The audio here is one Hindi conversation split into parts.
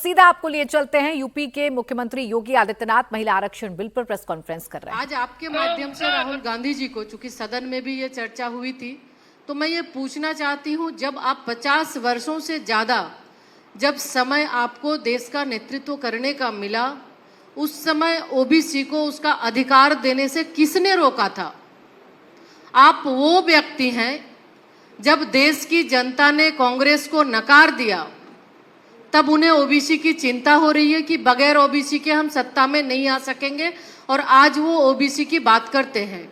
सीधा आपको लिए चलते हैं। यूपी के मुख्यमंत्री योगी आदित्यनाथ महिला आरक्षण बिल पर प्रेस कॉन्फ्रेंस कर रहे हैं। आज आपके माध्यम से राहुल गांधी जी को, चूंकि सदन में भी ये चर्चा हुई थी, तो मैं ये पूछना चाहती हूँ, जब आप 50 वर्षों से ज्यादा जब समय आपको देश का नेतृत्व करने का मिला, उस समय ओबीसी को उसका अधिकार देने से किसने रोका था? आप वो व्यक्ति हैं, जब देश की जनता ने कांग्रेस को नकार दिया तब उन्हें ओबीसी की चिंता हो रही है कि बगैर ओबीसी के हम सत्ता में नहीं आ सकेंगे, और आज वो ओबीसी की बात करते हैं।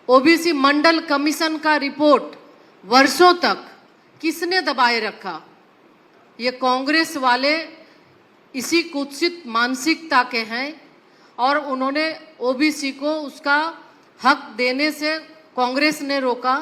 ओबीसी मंडल कमीशन का रिपोर्ट वर्षों तक किसने दबाए रखा? ये कांग्रेस वाले इसी कुत्सित मानसिकता के हैं, और उन्होंने ओबीसी को उसका हक देने से कांग्रेस ने रोका।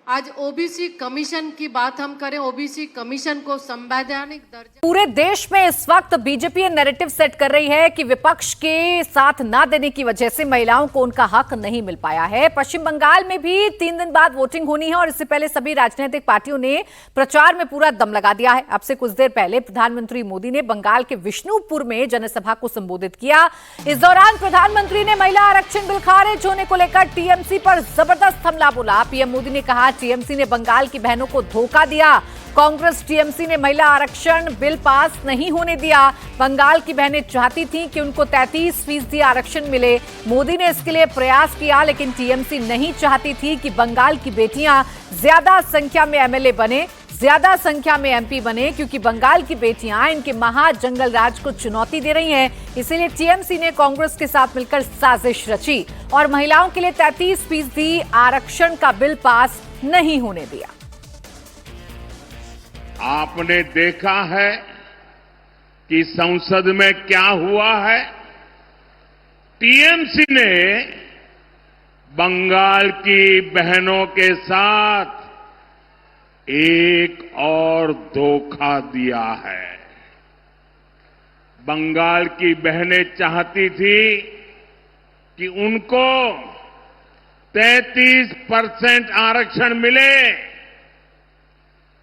आज ओबीसी कमीशन की बात हम करें, ओबीसी कमीशन को संवैधानिक दर्जा। पूरे देश में इस वक्त बीजेपी नैरेटिव सेट कर रही है कि विपक्ष के साथ ना देने की वजह से महिलाओं को उनका हक नहीं मिल पाया है। पश्चिम बंगाल में भी 3 दिन बाद वोटिंग होनी है और इससे पहले सभी राजनीतिक पार्टियों ने प्रचार में पूरा दम लगा दिया है। अब से कुछ देर पहले प्रधानमंत्री मोदी ने बंगाल के विष्णुपुर में जनसभा को संबोधित किया। इस दौरान प्रधानमंत्री ने महिला आरक्षण बिल खारिज होने को लेकर टीएमसी पर जबरदस्त हमला बोला। पीएम मोदी ने कहा, टीएमसी ने बंगाल की बहनों को धोखा दिया। कांग्रेस टीएमसी ने महिला आरक्षण बिल पास नहीं होने दिया। बंगाल की बहनें चाहती थीं कि उनको 33% आरक्षण मिले। मोदी ने इसके लिए प्रयास किया, लेकिन टीएमसी नहीं चाहती थी कि बंगाल की बेटियां ज्यादा संख्या में एमएलए बने, ज्यादा संख्या में एमपी बने, क्योंकि बंगाल की बेटियां इनके महाजंगल राज को चुनौती दे रही हैं। इसीलिए टीएमसी ने कांग्रेस के साथ मिलकर साजिश रची और महिलाओं के लिए 33% आरक्षण का बिल पास नहीं होने दिया। आपने देखा है कि संसद में क्या हुआ है। टीएमसी ने बंगाल की बहनों के साथ एक और धोखा दिया है। बंगाल की बहनें चाहती थी कि उनको 33% आरक्षण मिले।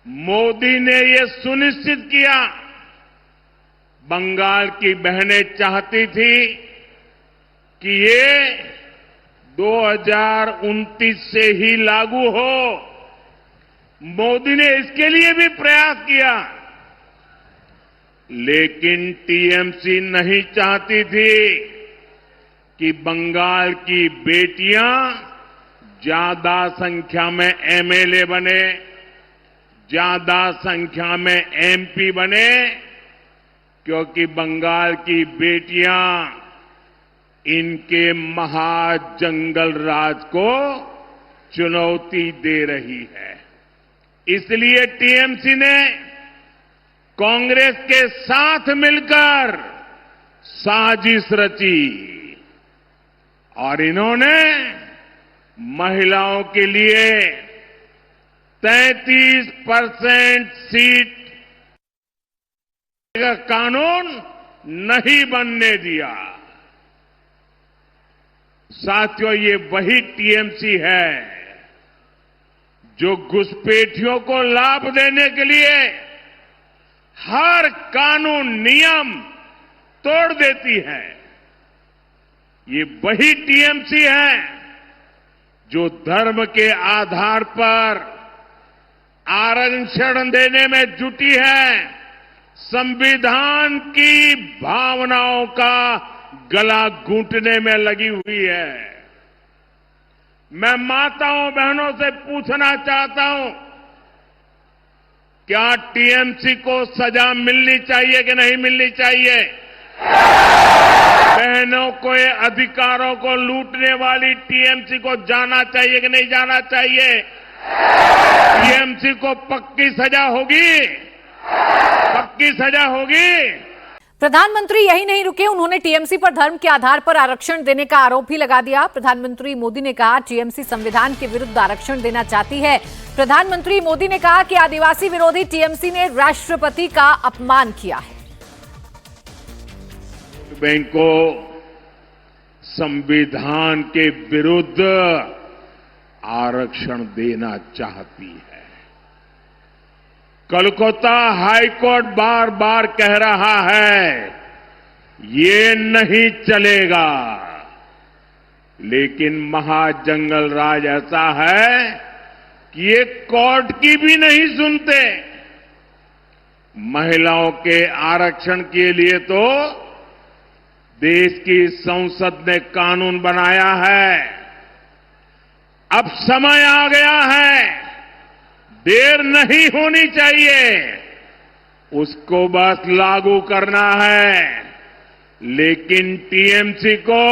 मोदी ने ये सुनिश्चित किया। बंगाल की बहनें चाहती थी कि ये 2029 से ही लागू हो। मोदी ने इसके लिए भी प्रयास किया, लेकिन टीएमसी नहीं चाहती थी कि बंगाल की बेटियां ज्यादा संख्या में एमएलए बने, ज्यादा संख्या में एमपी बने, क्योंकि बंगाल की बेटियां इनके महाजंगल राज को चुनौती दे रही है। इसलिए टीएमसी ने कांग्रेस के साथ मिलकर साजिश रची और इन्होंने महिलाओं के लिए 33% सीट का कानून नहीं बनने दिया। साथियों, ये वही टीएमसी है जो घुसपैठियों को लाभ देने के लिए हर कानून नियम तोड़ देती है। ये वही टीएमसी है जो धर्म के आधार पर आरक्षण देने में जुटी है, संविधान की भावनाओं का गला घूंटने में लगी हुई है। मैं माताओं बहनों से पूछना चाहता हूं, क्या टीएमसी को सजा मिलनी चाहिए कि नहीं मिलनी चाहिए? बहनों के अधिकारों को लूटने वाली टीएमसी को जाना चाहिए कि नहीं जाना चाहिए? टीएमसी को पक्की सजा होगी, पक्की सजा होगी। प्रधानमंत्री यही नहीं रुके, उन्होंने टीएमसी पर धर्म के आधार पर आरक्षण देने का आरोप भी लगा दिया। प्रधानमंत्री मोदी ने कहा, टीएमसी संविधान के विरुद्ध आरक्षण देना चाहती है। प्रधानमंत्री मोदी ने कहा कि आदिवासी विरोधी टीएमसी ने राष्ट्रपति का अपमान किया है। बैंक को संविधान के विरुद्ध आरक्षण देना चाहती है। कोलकाता हाईकोर्ट बार बार कह रहा है ये नहीं चलेगा, लेकिन महाजंगल राज ऐसा है कि ये कोर्ट की भी नहीं सुनते। महिलाओं के आरक्षण के लिए तो देश की संसद ने कानून बनाया है। अब समय आ गया है, देर नहीं होनी चाहिए, उसको बस लागू करना है। लेकिन टीएमसी को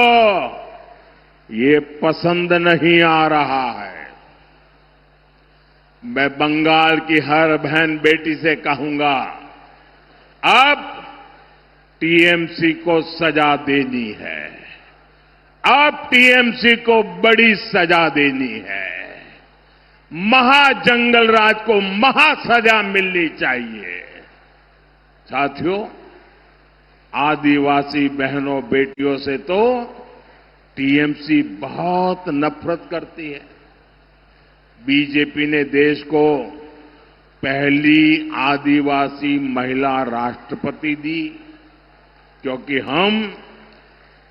ये पसंद नहीं आ रहा है। मैं बंगाल की हर बहन बेटी से कहूंगा, अब टीएमसी को सजा देनी है, अब टीएमसी को बड़ी सजा देनी है। महाजंगल राज को महासजा मिलनी चाहिए। साथियों, आदिवासी बहनों बेटियों से तो टीएमसी बहुत नफरत करती है। बीजेपी ने देश को पहली आदिवासी महिला राष्ट्रपति दी, क्योंकि हम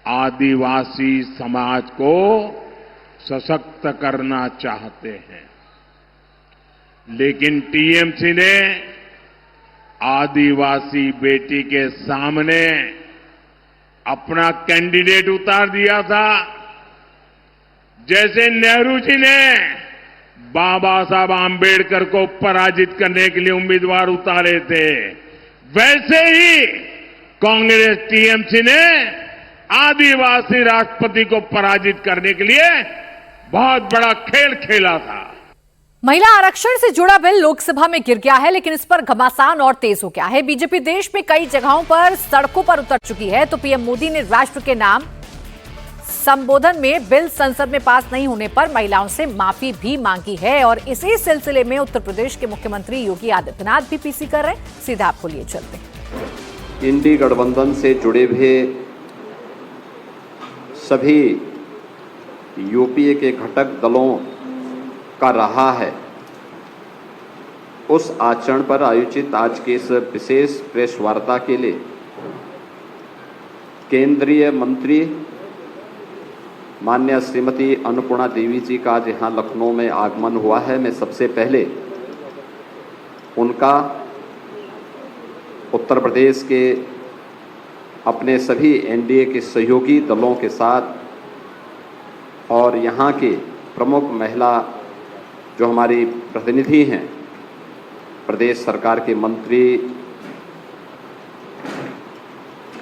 आदिवासी समाज को सशक्त करना चाहते हैं। लेकिन टीएमसी ने आदिवासी बेटी के सामने अपना कैंडिडेट उतार दिया था। जैसे नेहरू जी ने बाबा साहब आंबेडकर को पराजित करने के लिए उम्मीदवार उतारे थे, वैसे ही कांग्रेस टीएमसी ने आदिवासी राष्ट्रपति को पराजित करने के लिए बहुत बड़ा खेल खेला था। महिला आरक्षण से जुड़ा बिल लोकसभा में गिर गया है, लेकिन इस पर घमासान और तेज हो गया है। बीजेपी देश में कई जगहों पर सड़कों पर उतर चुकी है, तो पीएम मोदी ने राष्ट्र के नाम संबोधन में बिल संसद में पास नहीं होने पर महिलाओं से माफी भी मांगी है। और इसी सिलसिले में उत्तर प्रदेश के मुख्यमंत्री योगी आदित्यनाथ भी पीसी कर रहे हैं। सीधा आपको लिए चलते हैं। इंडी गठबंधन से जुड़े हुए सभी यूपीए के घटक दलों का रहा है उस आचरण पर आयोजित आज के इस विशेष प्रेस वार्ता के लिए केंद्रीय मंत्री माननीय श्रीमती अन्नपूर्णा देवी जी का आज यहाँ लखनऊ में आगमन हुआ है। मैं सबसे पहले उनका उत्तर प्रदेश के अपने सभी एनडीए के सहयोगी दलों के साथ और यहाँ के प्रमुख महिला जो हमारी प्रतिनिधि हैं, प्रदेश सरकार के मंत्री,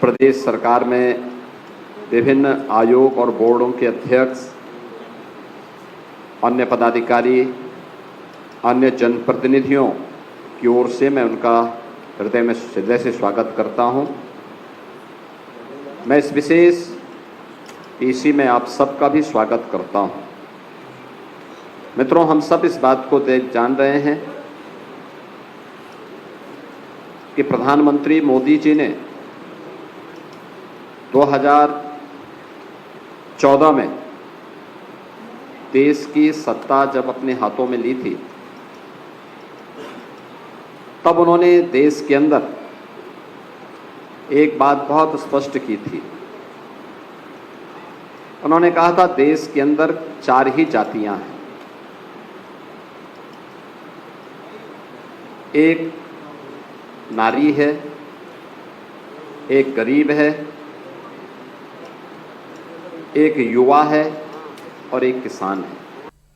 प्रदेश सरकार में विभिन्न आयोग और बोर्डों के अध्यक्ष, अन्य पदाधिकारी, अन्य जनप्रतिनिधियों की ओर से मैं उनका हृदय से स्वागत करता हूं। मैं इस विशेष पीसी में आप सबका भी स्वागत करता हूं। मित्रों, हम सब इस बात को जान रहे हैं कि प्रधानमंत्री मोदी जी ने 2014 में देश की सत्ता जब अपने हाथों में ली थी, तब उन्होंने देश के अंदर एक बात बहुत स्पष्ट की थी। उन्होंने कहा था देश के अंदर 4 ही जातियां हैं, एक नारी है, एक गरीब है, एक युवा है और एक किसान है।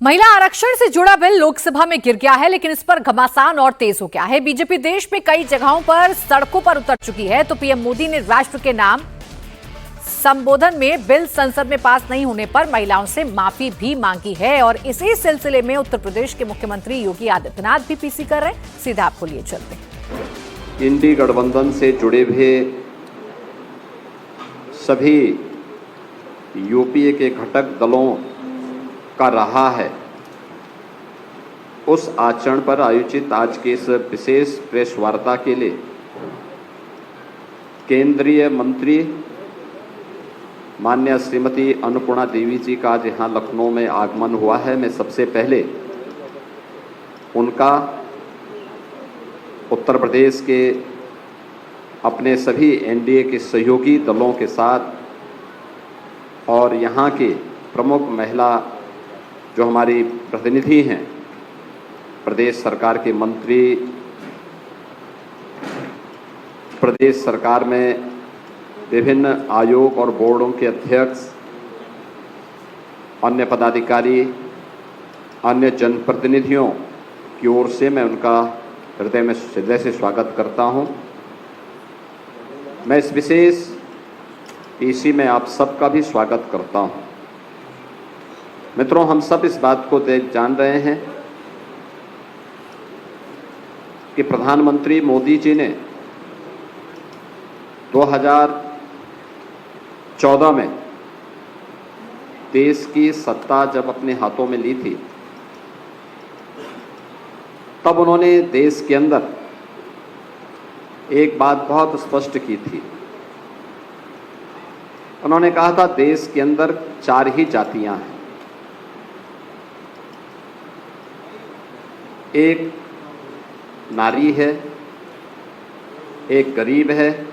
महिला आरक्षण से जुड़ा बिल लोकसभा में गिर गया है, लेकिन इस पर घमासान और तेज हो गया है। बीजेपी देश में कई जगहों पर सड़कों पर उतर चुकी है, तो पीएम मोदी ने राष्ट्र के नाम संबोधन में बिल संसद में पास नहीं होने पर महिलाओं से माफी भी मांगी है। और इसी सिलसिले में उत्तर प्रदेश के मुख्यमंत्री योगी आदित्यनाथ भी पीसी कर रहे हैं। सीधा आपको लिए चलते हैं। इंडी गठबंधन से जुड़े हुए सभी यूपीए के घटक दलों का रहा है उस आचरण पर आयोजित आज के इस विशेष प्रेस वार्ता के लिए केंद्रीय मंत्री माननीय श्रीमती अन्नपूर्णा देवी जी का आज यहाँ लखनऊ में आगमन हुआ है। मैं सबसे पहले उनका उत्तर प्रदेश के अपने सभी एनडीए के सहयोगी दलों के साथ और यहाँ के प्रमुख महिला जो हमारी प्रतिनिधि हैं, प्रदेश सरकार के मंत्री, प्रदेश सरकार में विभिन्न आयोग और बोर्डों के अध्यक्ष, अन्य पदाधिकारी, अन्य जनप्रतिनिधियों की ओर से मैं उनका हृदय से स्वागत करता हूं। मैं इस विशेष पीसी में आप सबका भी स्वागत करता हूं। मित्रों, हम सब इस बात को जान रहे हैं कि प्रधानमंत्री मोदी जी ने 2014 में देश की सत्ता जब अपने हाथों में ली थी, तब उन्होंने देश के अंदर एक बात बहुत स्पष्ट की थी। उन्होंने कहा था देश के अंदर 4 ही जातियां हैं। एक नारी है, एक गरीब है,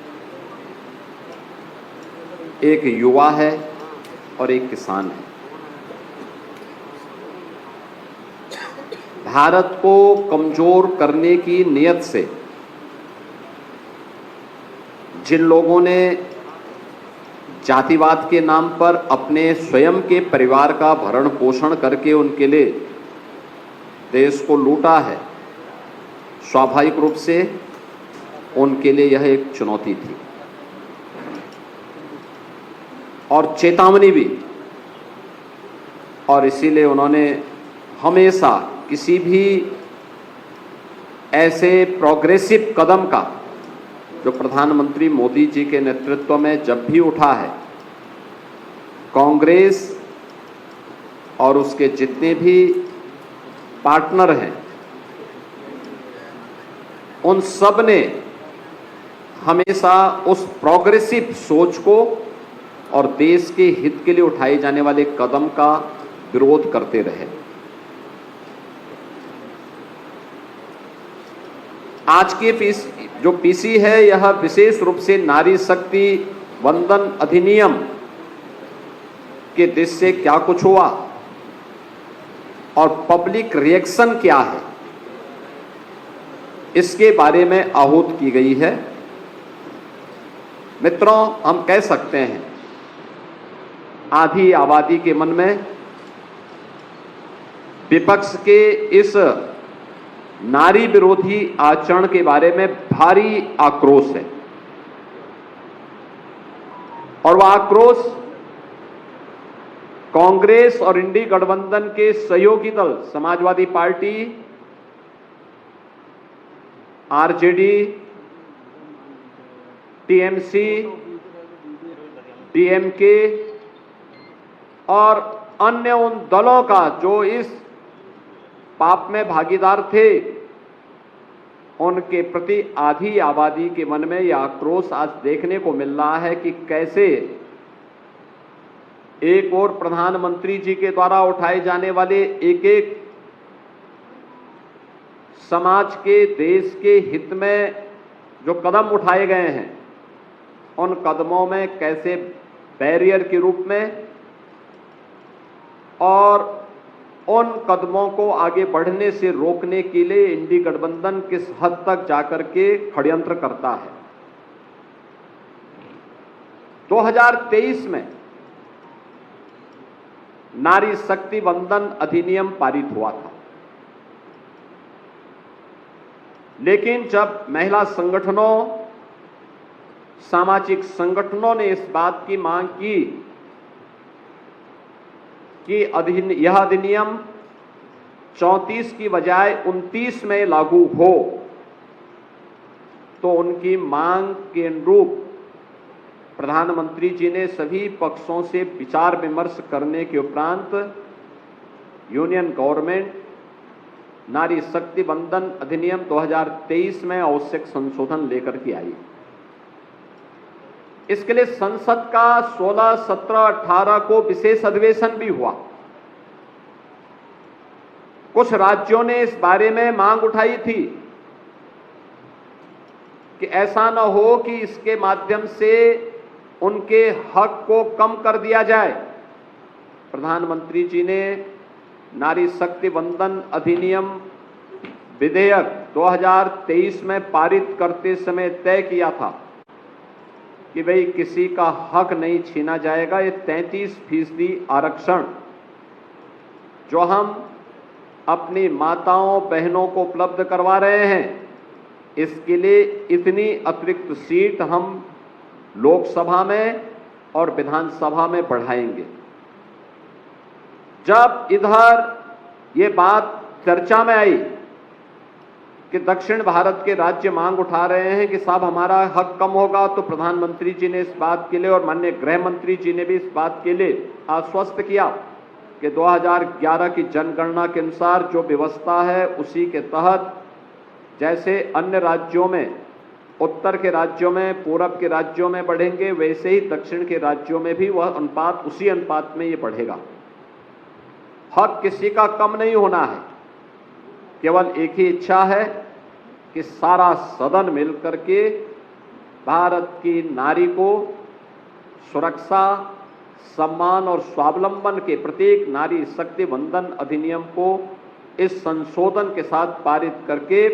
एक युवा है और एक किसान है। भारत को कमजोर करने की नीयत से जिन लोगों ने जातिवाद के नाम पर अपने स्वयं के परिवार का भरण पोषण करके उनके लिए देश को लूटा है, स्वाभाविक रूप से उनके लिए यह एक चुनौती थी और चेतावनी भी। और इसीलिए उन्होंने हमेशा किसी भी ऐसे प्रोग्रेसिव कदम का जो प्रधानमंत्री मोदी जी के नेतृत्व में जब भी उठा है, कांग्रेस और उसके जितने भी पार्टनर हैं, उन सब ने हमेशा उस प्रोग्रेसिव सोच को और देश के हित के लिए उठाए जाने वाले कदम का विरोध करते रहे। आज के जो पीसी है, यह विशेष रूप से नारी शक्ति वंदन अधिनियम के दृष्टि से क्या कुछ हुआ और पब्लिक रिएक्शन क्या है, इसके बारे में आहूत की गई है। मित्रों, हम कह सकते हैं आधी आबादी के मन में विपक्ष के इस नारी विरोधी आचरण के बारे में भारी आक्रोश है और वह आक्रोश कांग्रेस और इंडी गठबंधन के सहयोगी दल Samajwadi party, RJD, TMC, DMK और अन्य उन दलों का जो इस पाप में भागीदार थे, उनके प्रति आधी आबादी के मन में यह आक्रोश आज देखने को मिल रहा है कि कैसे एक और प्रधानमंत्री जी के द्वारा उठाए जाने वाले एक एक समाज के, देश के हित में जो कदम उठाए गए हैं, उन कदमों में कैसे बैरियर के रूप में और उन कदमों को आगे बढ़ने से रोकने के लिए इंडी गठबंधन किस हद तक जाकर के षड्यंत्र करता है। 2023 में नारी शक्ति वंदन अधिनियम पारित हुआ था, लेकिन जब महिला संगठनों, सामाजिक संगठनों ने इस बात की मांग की कि यह अधिनियम 34 की बजाय 29 में लागू हो, तो उनकी मांग के अनुरूप प्रधानमंत्री जी ने सभी पक्षों से विचार विमर्श करने के उपरांत यूनियन गवर्नमेंट नारी शक्ति वंदन अधिनियम 2023 में आवश्यक संशोधन लेकर के आई। इसके लिए संसद का 16, 17, 18 को विशेष अधिवेशन भी हुआ। कुछ राज्यों ने इस बारे में मांग उठाई थी कि ऐसा न हो कि इसके माध्यम से उनके हक को कम कर दिया जाए। प्रधानमंत्री जी ने नारी शक्ति वंदन अधिनियम विधेयक 2023 में पारित करते समय तय किया था कि भाई किसी का हक नहीं छीना जाएगा। ये 33% आरक्षण जो हम अपनी माताओं बहनों को उपलब्ध करवा रहे हैं, इसके लिए इतनी अतिरिक्त सीट हम लोकसभा में और विधानसभा में बढ़ाएंगे। जब इधर ये बात चर्चा में आई कि दक्षिण भारत के राज्य मांग उठा रहे हैं कि साहब हमारा हक कम होगा, तो प्रधानमंत्री जी ने इस बात के लिए और माननीय गृह मंत्री जी ने भी इस बात के लिए आश्वस्त किया कि 2011 की जनगणना के अनुसार जो व्यवस्था है उसी के तहत जैसे अन्य राज्यों में, उत्तर के राज्यों में, पूरब के राज्यों में बढ़ेंगे, वैसे ही दक्षिण के राज्यों में भी वह अनुपात उसी अनुपात में ये बढ़ेगा। हक किसी का कम नहीं होना है, केवल एक ही इच्छा है कि सारा सदन मिलकर के भारत की नारी को सुरक्षा, सम्मान और स्वावलंबन के प्रतीक नारी शक्ति वंदन अधिनियम को इस संशोधन के साथ पारित करके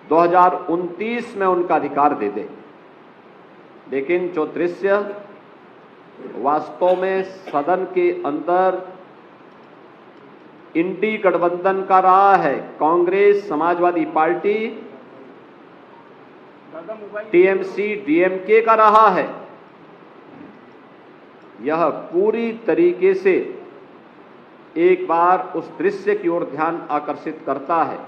2029 में उनका अधिकार दे दे। लेकिन जो दृश्य वास्तव में सदन के अंदर इंडी गठबंधन का रहा है, Congress, Samajwadi party, TMC, DMK का रहा है, यह पूरी तरीके से एक बार उस दृश्य की ओर ध्यान आकर्षित करता है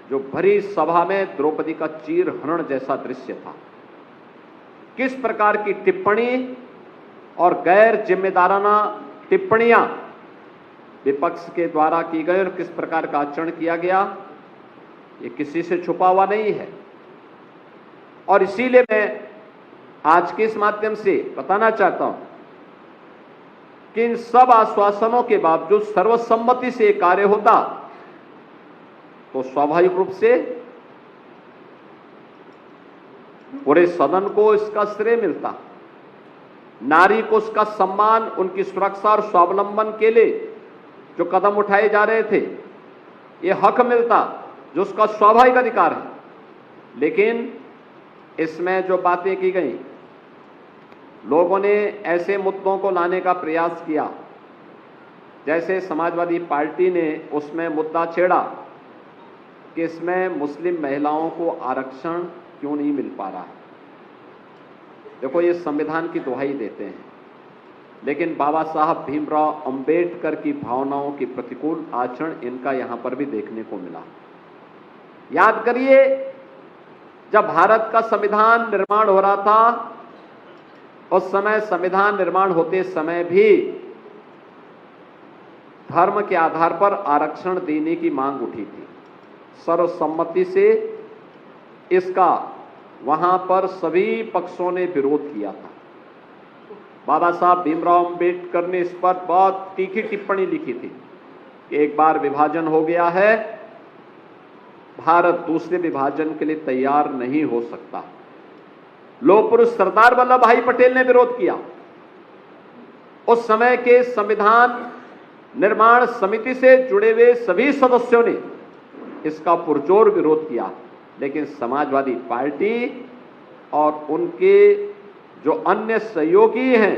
जो भरी सभा में द्रौपदी का चीर हरण जैसा दृश्य था। किस प्रकार की टिप्पणी और गैर जिम्मेदाराना टिप्पणियां विपक्ष के द्वारा की गई और किस प्रकार का आचरण किया गया, ये किसी से छुपा हुआ नहीं है। और इसीलिए मैं आज के इस माध्यम से बताना चाहता हूं कि इन सब आश्वासनों के बावजूद सर्वसम्मति से कार्य होता तो स्वाभाविक रूप से पूरे सदन को इसका श्रेय मिलता, नारी को उसका सम्मान, उनकी सुरक्षा और स्वावलंबन के लिए जो कदम उठाए जा रहे थे ये हक मिलता जो उसका स्वाभाविक अधिकार है। लेकिन इसमें जो बातें की गई, लोगों ने ऐसे मुद्दों को लाने का प्रयास किया, जैसे समाजवादी पार्टी ने उसमें मुद्दा छेड़ा कि इसमें मुस्लिम महिलाओं को आरक्षण क्यों नहीं मिल पा रहा है। देखो, ये संविधान की दुहाई देते हैं, लेकिन बाबा साहब भीमराव अंबेडकर की भावनाओं की प्रतिकूल आचरण इनका यहां पर भी देखने को मिला। याद करिए, जब भारत का संविधान निर्माण हो रहा था, उस समय संविधान निर्माण होते समय भी धर्म के आधार पर आरक्षण देने की मांग उठी थी। सर्वसम्मति से इसका वहां पर सभी पक्षों ने विरोध किया था। बाबा साहब भीमराव अंबेडकर ने इस पर बहुत तीखी टिप्पणी लिखी थी कि एक बार विभाजन हो गया है, भारत दूसरे विभाजन के लिए तैयार नहीं हो सकता। लोह पुरुष सरदार वल्लभ भाई पटेल ने विरोध किया। उस समय के संविधान निर्माण समिति से जुड़े हुए सभी सदस्यों ने इसका पुरजोर विरोध किया, लेकिन समाजवादी पार्टी और उनके जो अन्य सहयोगी हैं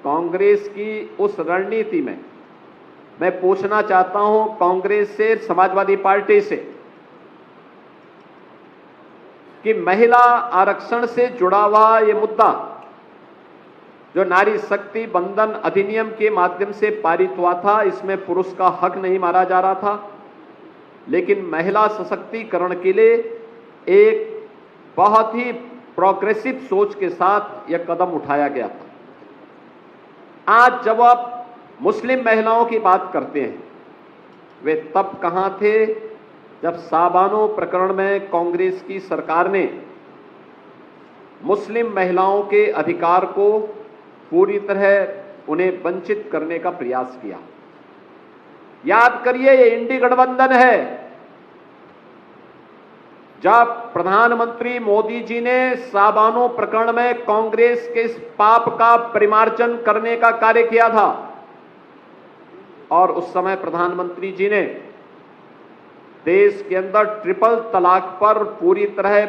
कांग्रेस की उस रणनीति में, मैं पूछना चाहता हूं कांग्रेस से, समाजवादी पार्टी से, कि महिला आरक्षण से जुड़ा हुआ ये मुद्दा जो नारी शक्ति वंदन अधिनियम के माध्यम से पारित हुआ था, इसमें पुरुष का हक नहीं मारा जा रहा था, लेकिन महिला सशक्तिकरण के लिए एक बहुत ही प्रोग्रेसिव सोच के साथ यह कदम उठाया गया था। आज जब आप मुस्लिम महिलाओं की बात करते हैं, वे तब कहां थे जब साबानो प्रकरण में कांग्रेस की सरकार ने मुस्लिम महिलाओं के अधिकार को पूरी तरह उन्हें वंचित करने का प्रयास किया। याद करिए, ये इंडी गठबंधन है जब प्रधानमंत्री मोदी जी ने साबानो प्रकरण में कांग्रेस के इस पाप का परिमार्जन करने का कार्य किया था और उस समय प्रधानमंत्री जी ने देश के अंदर ट्रिपल तलाक पर पूरी तरह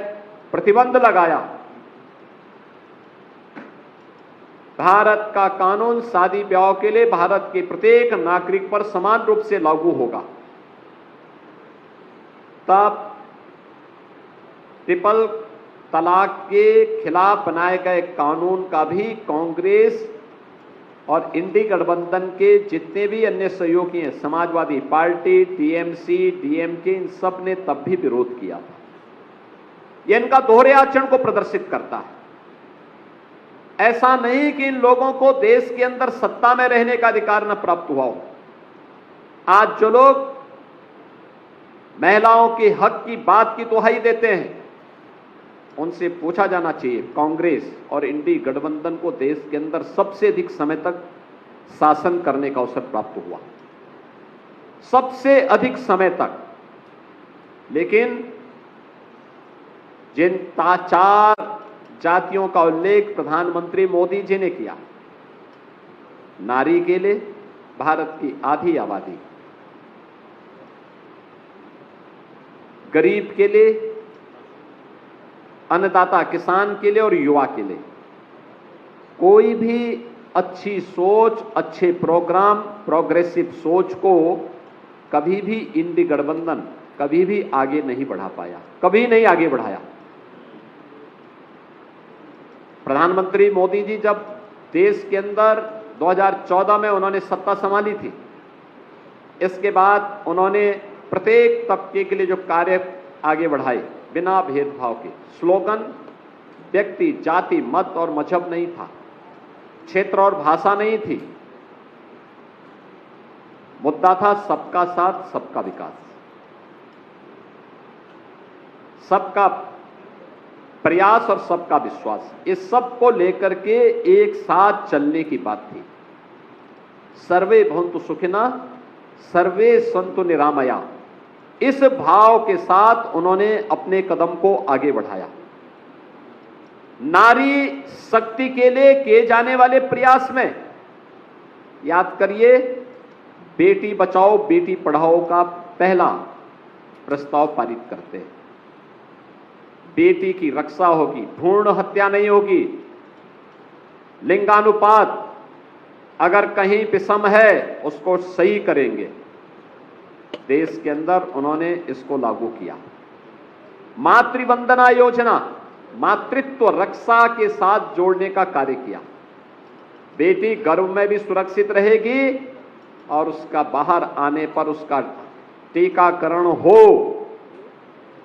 प्रतिबंध लगाया। भारत का कानून शादी ब्याह के लिए भारत के प्रत्येक नागरिक पर समान रूप से लागू होगा। तब ट्रिपल तलाक के खिलाफ बनाए गए कानून का भी कांग्रेस और इंडी गठबंधन के जितने भी अन्य सहयोगी हैं, समाजवादी पार्टी, टीएमसी, डीएमके, इन सब ने तब भी विरोध किया था। यह इनका दोहरे आचरण को प्रदर्शित करता है। ऐसा नहीं कि इन लोगों को देश के अंदर सत्ता में रहने का अधिकार न प्राप्त हुआ हो। आज जो लोग महिलाओं के हक की बात की दुहाई देते हैं, उनसे पूछा जाना चाहिए, कांग्रेस और इंडी गठबंधन को देश के अंदर सबसे अधिक समय तक शासन करने का अवसर प्राप्त हुआ, सबसे अधिक समय तक। लेकिन जिन चार जातियों का उल्लेख प्रधानमंत्री मोदी जी ने किया, नारी के लिए भारत की आधी आबादी, गरीब के लिए, अन्नदाता किसान के लिए और युवा के लिए, कोई भी अच्छी सोच, अच्छे प्रोग्राम, प्रोग्रेसिव सोच को कभी भी इंडी गठबंधन कभी भी आगे नहीं बढ़ा पाया, कभी नहीं आगे बढ़ाया। प्रधानमंत्री मोदी जी जब देश के अंदर 2014 में उन्होंने सत्ता संभाली थी, इसके बाद उन्होंने प्रत्येक तबके के लिए जो कार्य आगे बढ़ाए, बिना भेदभाव के, स्लोगन व्यक्ति, जाति, मत और मजहब नहीं था, क्षेत्र और भाषा नहीं थी, मुद्दा था सबका साथ, सबका विकास, सबका प्रयास और सबका विश्वास। इस सब को लेकर के एक साथ चलने की बात थी। सर्वे भवन्तु सुखिनः, सर्वे सन्तु निरामया, इस भाव के साथ उन्होंने अपने कदम को आगे बढ़ाया। नारी शक्ति के लिए किए जाने वाले प्रयास में याद करिए, बेटी बचाओ बेटी पढ़ाओ का पहला प्रस्ताव पारित करते हैं। बेटी की रक्षा होगी, भ्रूण हत्या नहीं होगी, लिंगानुपात अगर कहीं विषम है उसको सही करेंगे। देश के अंदर उन्होंने इसको लागू किया। मातृवंदना योजना मातृत्व रक्षा के साथ जोड़ने का कार्य किया। बेटी गर्भ में भी सुरक्षित रहेगी और उसका बाहर आने पर उसका टीकाकरण हो,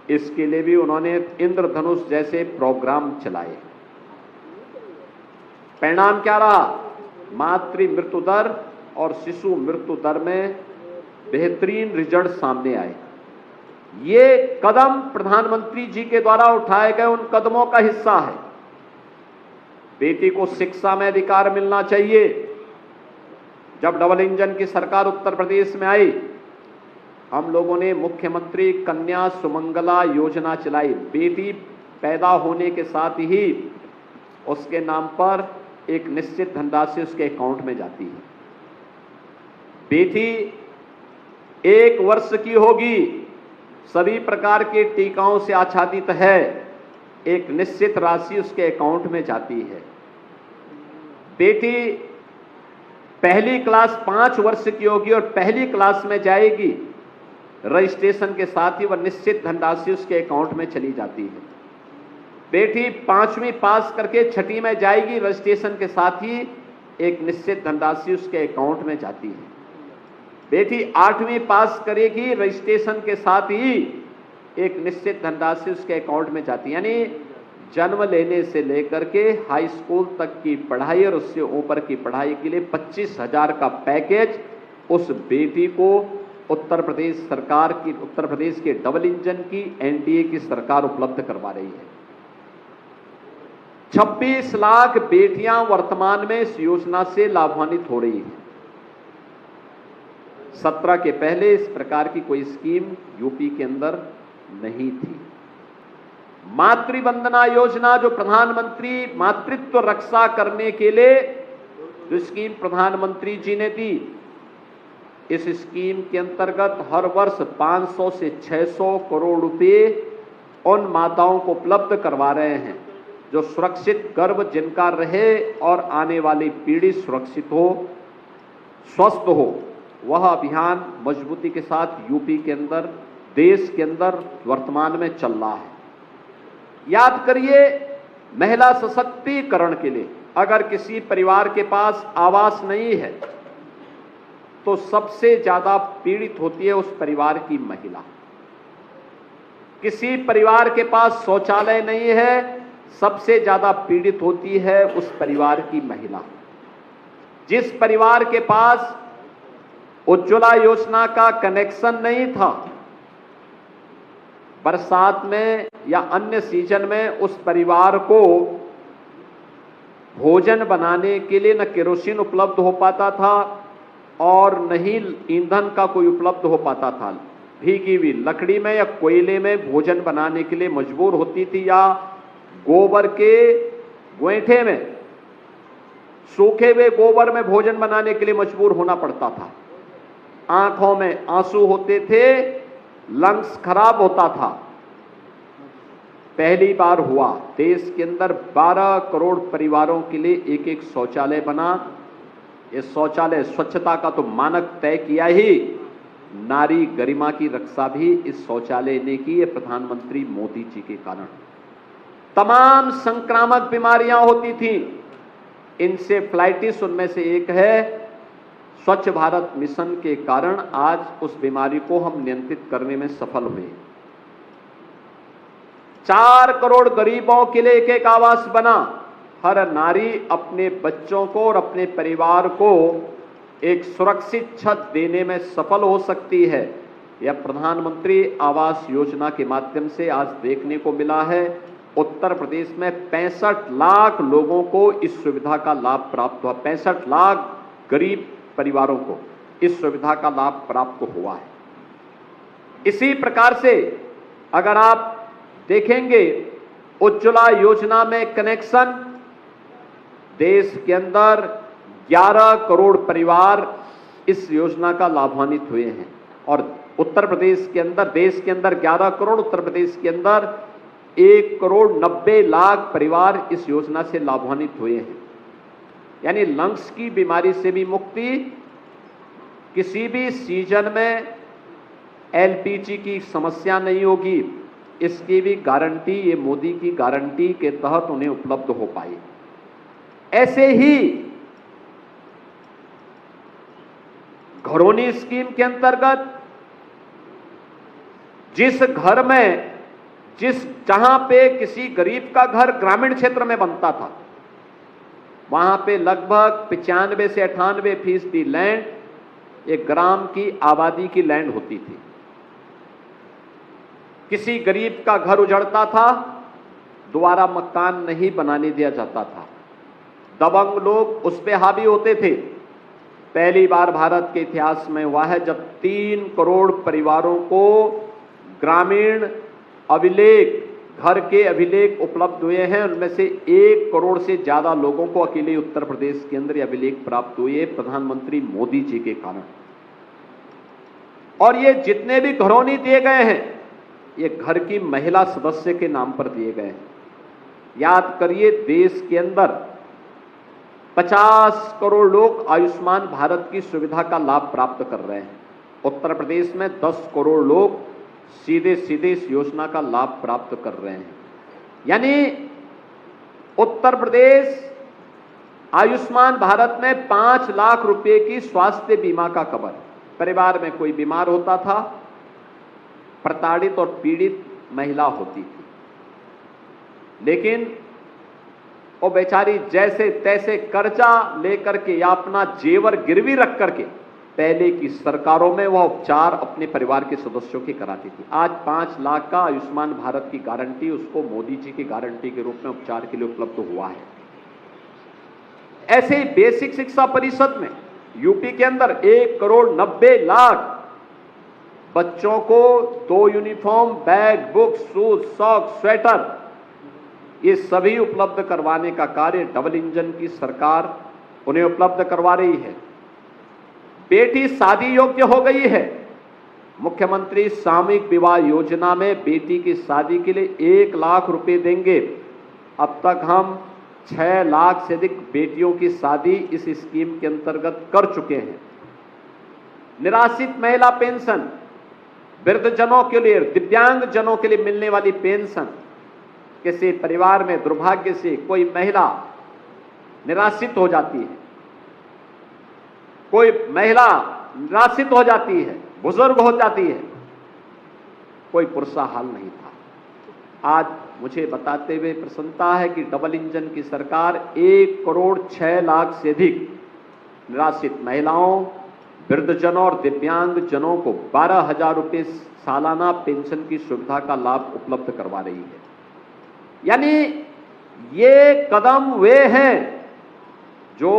इसके लिए भी उन्होंने इंद्रधनुष जैसे प्रोग्राम चलाए। परिणाम क्या रहा? मातृ मृत्यु दर और शिशु मृत्यु दर में बेहतरीन रिजल्ट सामने आए। ये कदम प्रधानमंत्री जी के द्वारा उठाए गए उन कदमों का हिस्सा है। बेटी को शिक्षा में अधिकार मिलना चाहिए। जब डबल इंजन की सरकार उत्तर प्रदेश में आई, हम लोगों ने मुख्यमंत्री कन्या सुमंगला योजना चलाई। बेटी पैदा होने के साथ ही उसके नाम पर एक निश्चित धनराशि उसके अकाउंट में जाती है। बेटी 1 वर्ष की होगी, सभी प्रकार के टीकाओं से आच्छादित है, एक निश्चित राशि उसके अकाउंट में जाती है। बेटी पहली क्लास 5 वर्ष की होगी और पहली क्लास में जाएगी, रजिस्ट्रेशन के साथ ही वह निश्चित धनराशि उसके अकाउंट में चली जाती है। बेटी 5वीं पास करके 6ठी में जाएगी, रजिस्ट्रेशन के साथ ही एक निश्चित धनराशि उसके अकाउंट में जाती है। बेटी 8वीं पास करेगी, रजिस्ट्रेशन के साथ ही एक निश्चित धनराशि उसके अकाउंट में जाती है। यानी जन्म लेने से लेकर के हाई स्कूल तक की पढ़ाई और उससे ऊपर की पढ़ाई के लिए 25,000 का पैकेज उस बेटी को उत्तर प्रदेश सरकार की, उत्तर प्रदेश के डबल इंजन की एनडीए की सरकार उपलब्ध करवा रही है। 26 लाख बेटियां वर्तमान में इस योजना से लाभान्वित हो रही हैं। 17 के पहले इस प्रकार की कोई स्कीम यूपी के अंदर नहीं थी। मातृवंदना योजना जो प्रधानमंत्री मातृत्व रक्षा करने के लिए जो स्कीम प्रधानमंत्री जी ने दी, इस स्कीम के अंतर्गत हर वर्ष 500 से 600 करोड़ रुपए उन माताओं को उपलब्ध करवा रहे हैं जो सुरक्षित गर्भ जिनका रहे और आने वाली पीढ़ी सुरक्षित हो, स्वस्थ हो। वह अभियान मजबूती के साथ यूपी के अंदर, देश के अंदर वर्तमान में चल रहा है। याद करिए, महिला सशक्तिकरण के लिए अगर किसी परिवार के पास आवास नहीं है तो सबसे ज्यादा पीड़ित होती है उस परिवार की महिला। किसी परिवार के पास शौचालय नहीं है, सबसे ज्यादा पीड़ित होती है उस परिवार की महिला। जिस परिवार के पास उज्ज्वला योजना का कनेक्शन नहीं था, बरसात में या अन्य सीजन में उस परिवार को भोजन बनाने के लिए न केरोसिन उपलब्ध हो पाता था और न ही ईंधन का कोई उपलब्ध हो पाता था। भीगी हुई लकड़ी में या कोयले में भोजन बनाने के लिए मजबूर होती थी, या गोबर के गोईठे में, सूखे हुए गोबर में भोजन बनाने के लिए मजबूर होना पड़ता था। आंखों में आंसू होते थे, लंग्स खराब होता था। पहली बार हुआ देश के अंदर 12 करोड़ परिवारों के लिए एक एक शौचालय बना। इस शौचालय स्वच्छता का तो मानक तय किया ही, नारी गरिमा की रक्षा भी इस शौचालय ने की है प्रधानमंत्री मोदी जी के कारण। तमाम संक्रामक बीमारियां होती थी, इंसेफ्लाइटिस उनमें से एक है। स्वच्छ भारत मिशन के कारण आज उस बीमारी को हम नियंत्रित करने में सफल हुए। 4 करोड़ गरीबों के लिए एक एक आवास बना। हर नारी अपने बच्चों को और अपने परिवार को एक सुरक्षित छत देने में सफल हो सकती है। यह प्रधानमंत्री आवास योजना के माध्यम से आज देखने को मिला है। उत्तर प्रदेश में 65 लाख लोगों को इस सुविधा का लाभ प्राप्त हुआ। 65 लाख गरीब परिवारों को इस सुविधा का लाभ प्राप्त हुआ है। इसी प्रकार से अगर आप देखेंगे, उज्ज्वला योजना में कनेक्शन, देश के अंदर 11 करोड़ परिवार इस योजना का लाभान्वित हुए हैं। और उत्तर प्रदेश के अंदर, देश के अंदर 11 करोड़, उत्तर प्रदेश के अंदर 1 करोड़ 90 लाख परिवार इस योजना से लाभान्वित हुए हैं। यानी लंग्स की बीमारी से भी मुक्ति, किसी भी सीजन में एलपीजी की समस्या नहीं होगी, इसकी भी गारंटी ये मोदी की गारंटी के तहत उन्हें उपलब्ध हो पाई। ऐसे ही घरौनी स्कीम के अंतर्गत जिस घर में, जहां पे किसी गरीब का घर ग्रामीण क्षेत्र में बनता था, वहां पे लगभग 95 से 98% लैंड एक ग्राम की आबादी की लैंड होती थी। किसी गरीब का घर उजड़ता था, दोबारा मकान नहीं बनाने दिया जाता था। दबंग लोग उस पे हावी होते थे। पहली बार भारत के इतिहास में हुआ है जब 3 करोड़ परिवारों को ग्रामीण अभिलेख, घर के अभिलेख उपलब्ध हुए हैं। उनमें से 1 करोड़ से ज्यादा लोगों को अकेले उत्तर प्रदेश के अंदर अभिलेख प्राप्त हुए प्रधानमंत्री मोदी जी के कारण। और ये जितने भी घरौनी दिए गए हैं, ये घर की महिला सदस्य के नाम पर दिए गए हैं। याद करिए, देश के अंदर 50 करोड़ लोग आयुष्मान भारत की सुविधा का लाभ प्राप्त कर रहे हैं। उत्तर प्रदेश में 10 करोड़ लोग सीधे सीधे इस योजना का लाभ प्राप्त कर रहे हैं। यानी उत्तर प्रदेश आयुष्मान भारत में 5 लाख रुपए की स्वास्थ्य बीमा का कवर। परिवार में कोई बीमार होता था, प्रताड़ित और पीड़ित महिला होती थी, लेकिन वो बेचारी जैसे तैसे कर्जा लेकर के या अपना जेवर गिरवी रख करके पहले की सरकारों में वह उपचार अपने परिवार के सदस्यों की कराती थी। आज 5 लाख का आयुष्मान भारत की गारंटी उसको मोदी जी की गारंटी के रूप में उपचार के लिए उपलब्ध हुआ है। ऐसे ही बेसिक शिक्षा परिषद में यूपी के अंदर 1 करोड़ 90 लाख बच्चों को 2 uniform, bag, book, shoes, socks, sweater, ये सभी उपलब्ध करवाने का कार्य डबल इंजन की सरकार उन्हें उपलब्ध करवा रही है। बेटी शादी योग्य हो गई है। मुख्यमंत्री सामूहिक विवाह योजना में बेटी की शादी के लिए 1 लाख रुपए देंगे। अब तक हम 6 लाख से अधिक बेटियों की शादी इस स्कीम के अंतर्गत कर चुके हैं। निराश्रित महिला पेंशन, वृद्धजनों के लिए, दिव्यांग जनों के लिए मिलने वाली पेंशन, किसी परिवार में दुर्भाग्य से कोई महिला निराश्रित हो जाती है, कोई महिला निराश्रित हो जाती है, बुजुर्ग हो जाती है, कोई पुरसा हाल नहीं था। आज मुझे बताते हुए प्रसन्नता है कि डबल इंजन की सरकार 1 करोड़ 6 लाख से अधिक निराश्रित महिलाओं, वृद्धजनों और दिव्यांग जनों को 12,000 रुपये सालाना पेंशन की सुविधा का लाभ उपलब्ध करवा रही है। यानी ये कदम वे हैं जो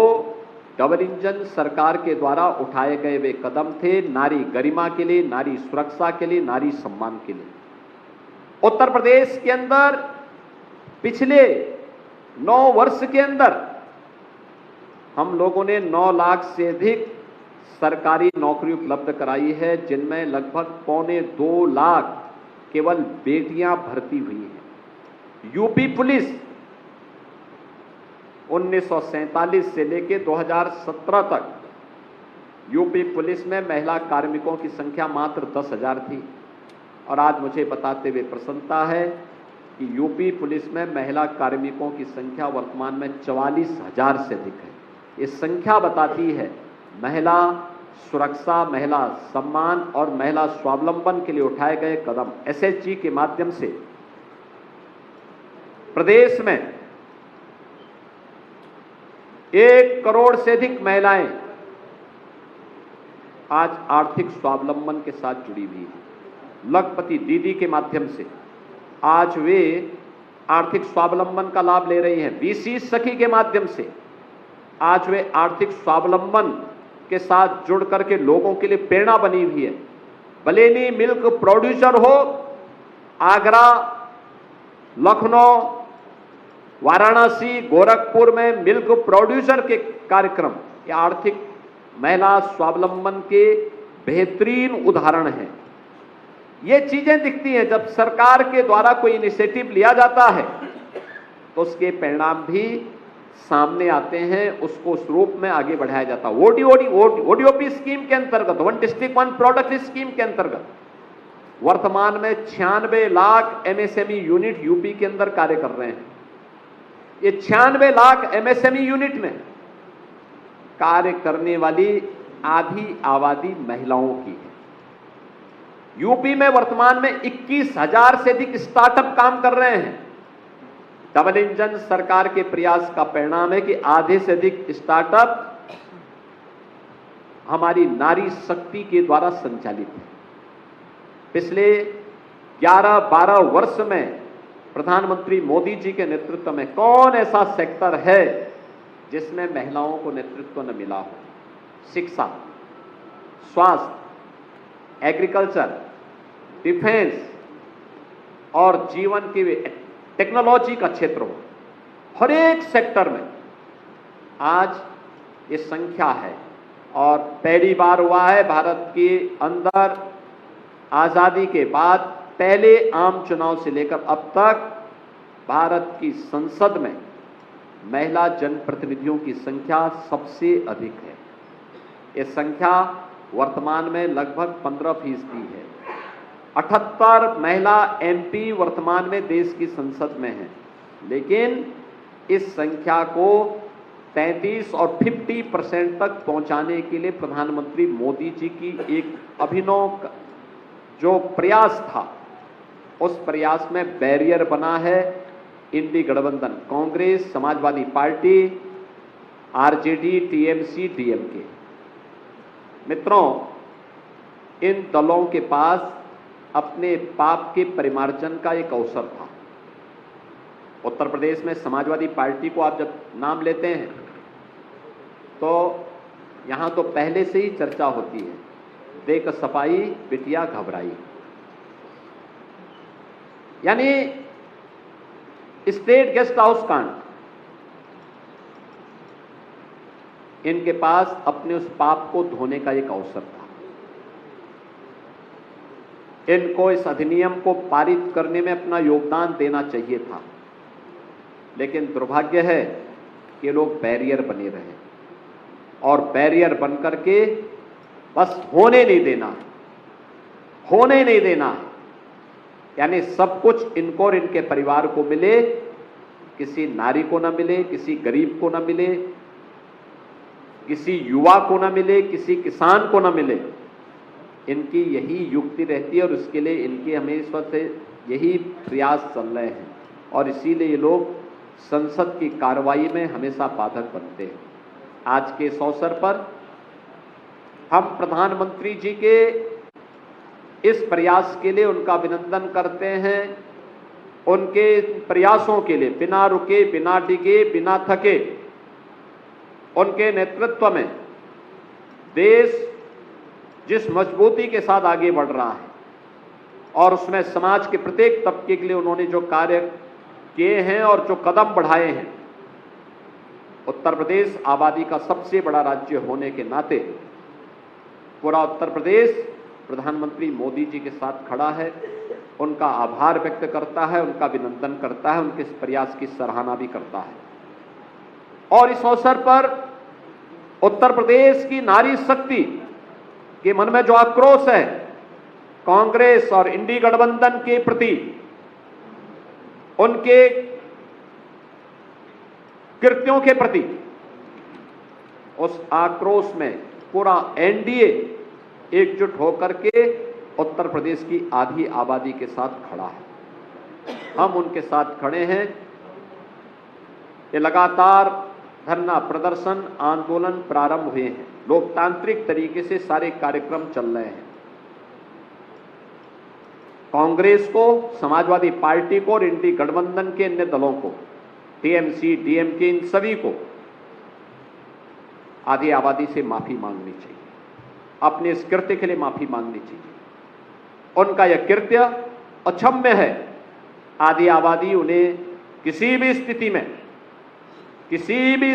डबल इंजन सरकार के द्वारा उठाए गए वे कदम थे नारी गरिमा के लिए, नारी सुरक्षा के लिए, नारी सम्मान के लिए। उत्तर प्रदेश के अंदर पिछले 9 वर्ष के अंदर हम लोगों ने 9 लाख से अधिक सरकारी नौकरी उपलब्ध कराई है, जिनमें लगभग 1.25 लाख केवल बेटियां भर्ती हुई हैं। यूपी पुलिस 1947 से लेकर 2017 तक यूपी पुलिस में महिला कार्मिकों की संख्या मात्र 10,000 थी, और आज मुझे बताते हुए प्रसन्नता है कि यूपी पुलिस में महिला कार्मिकों की संख्या वर्तमान में 44,000 से अधिक है। ये संख्या बताती है महिला सुरक्षा, महिला सम्मान और महिला स्वावलंबन के लिए उठाए गए कदम। एसएचजी के माध्यम से प्रदेश में 1 करोड़ से अधिक महिलाएं आज आर्थिक स्वावलंबन के साथ जुड़ी हुई हैं। लखपति दीदी के माध्यम से आज वे आर्थिक स्वावलंबन का लाभ ले रही हैं। बीसी सखी के माध्यम से आज वे आर्थिक स्वावलंबन के साथ जुड़ करके लोगों के लिए प्रेरणा बनी हुई है। बलेनी मिल्क प्रोड्यूसर हो, आगरा, लखनऊ, वाराणसी, गोरखपुर में मिल्क प्रोड्यूसर के कार्यक्रम ये आर्थिक महिला स्वावलंबन के बेहतरीन उदाहरण हैं। ये चीजें दिखती हैं जब सरकार के द्वारा कोई इनिशिएटिव लिया जाता है तो उसके परिणाम भी सामने आते हैं, उसको उस रूप में आगे बढ़ाया जाता है। ओडीओपी स्कीम के अंतर्गत, one district one product scheme के अंतर्गत वर्तमान में 96 लाख एमएसएमई यूनिट यूपी के अंदर कार्य कर रहे हैं। ये 96 लाख एमएसएमई यूनिट में कार्य करने वाली आधी आबादी महिलाओं की है। यूपी में वर्तमान में 21,000 से अधिक स्टार्टअप काम कर रहे हैं। डबल इंजन सरकार के प्रयास का परिणाम है कि आधे से अधिक स्टार्टअप हमारी नारी शक्ति के द्वारा संचालित है। पिछले 11-12 वर्ष में प्रधानमंत्री मोदी जी के नेतृत्व में कौन ऐसा सेक्टर है जिसमें महिलाओं को नेतृत्व न मिला हो? शिक्षा, स्वास्थ्य, एग्रीकल्चर, डिफेंस और जीवन की टेक्नोलॉजी का क्षेत्र हो, हर एक सेक्टर में आज ये संख्या है। और पहली बार हुआ है भारत के अंदर आजादी के बाद पहले आम चुनाव से लेकर अब तक भारत की संसद में महिला जनप्रतिनिधियों की संख्या सबसे अधिक है। ये संख्या वर्तमान में लगभग 15% है। 78 महिला एमपी वर्तमान में देश की संसद में हैं, लेकिन इस संख्या को 33 और 50% तक पहुंचाने के लिए प्रधानमंत्री मोदी जी की एक अभिनव जो प्रयास था, उस प्रयास में बैरियर बना है इंडी गठबंधन, Congress, Samajwadi party, RJD, TMC, DMK. मित्रों, इन दलों के पास अपने पाप के परिमार्जन का एक अवसर था। उत्तर प्रदेश में समाजवादी पार्टी को आप जब नाम लेते हैं तो यहां तो पहले से ही चर्चा होती है। देख सपाई बिटिया घबराई। यानी स्टेट गेस्ट हाउस कांड, इनके पास अपने उस पाप को धोने का एक अवसर था। इनको इस अधिनियम को पारित करने में अपना योगदान देना चाहिए था, लेकिन दुर्भाग्य है कि लोग बैरियर बने रहे और बैरियर बनकर के बस होने नहीं देना है, होने नहीं देना है। यानी सब कुछ इनको और इनके परिवार को मिले, किसी नारी को ना मिले, किसी गरीब को ना मिले, किसी युवा को ना मिले, किसी किसान को ना मिले। इनकी यही युक्ति रहती है और उसके लिए इनके हमेशा से यही प्रयास चल रहे हैं और इसीलिए ये लोग संसद की कार्रवाई में हमेशा बाधक बनते हैं। आज के इस अवसर पर हम प्रधानमंत्री जी के इस प्रयास के लिए उनका अभिनंदन करते हैं। उनके प्रयासों के लिए बिना रुके, बिना डिगे, बिना थके उनके नेतृत्व में देश जिस मजबूती के साथ आगे बढ़ रहा है और उसमें समाज के प्रत्येक तबके के लिए उन्होंने जो कार्य किए हैं और जो कदम बढ़ाए हैं, उत्तर प्रदेश आबादी का सबसे बड़ा राज्य होने के नाते पूरा उत्तर प्रदेश प्रधानमंत्री मोदी जी के साथ खड़ा है, उनका आभार व्यक्त करता है, उनका अभिनंदन करता है, उनके इस प्रयास की सराहना भी करता है। और इस अवसर पर उत्तर प्रदेश की नारी शक्ति के मन में जो आक्रोश है कांग्रेस और इंडी गठबंधन के प्रति, उनके कृत्यों के प्रति, उस आक्रोश में पूरा एनडीए एकजुट होकर के उत्तर प्रदेश की आधी आबादी के साथ खड़ा है। हम उनके साथ खड़े हैं। ये लगातार धरना प्रदर्शन आंदोलन प्रारंभ हुए हैं, लोकतांत्रिक तरीके से सारे कार्यक्रम चल रहे हैं। कांग्रेस को, समाजवादी पार्टी को और इंडी गठबंधन के अन्य दलों को, टीएमसी, डीएमके, इन सभी को आधी आबादी से माफी मांगनी चाहिए, अपने इस कृत्य के लिए माफी मांगनी चाहिए। उनका यह कृत्य अक्षम्य है। आधी आबादी उन्हें किसी भी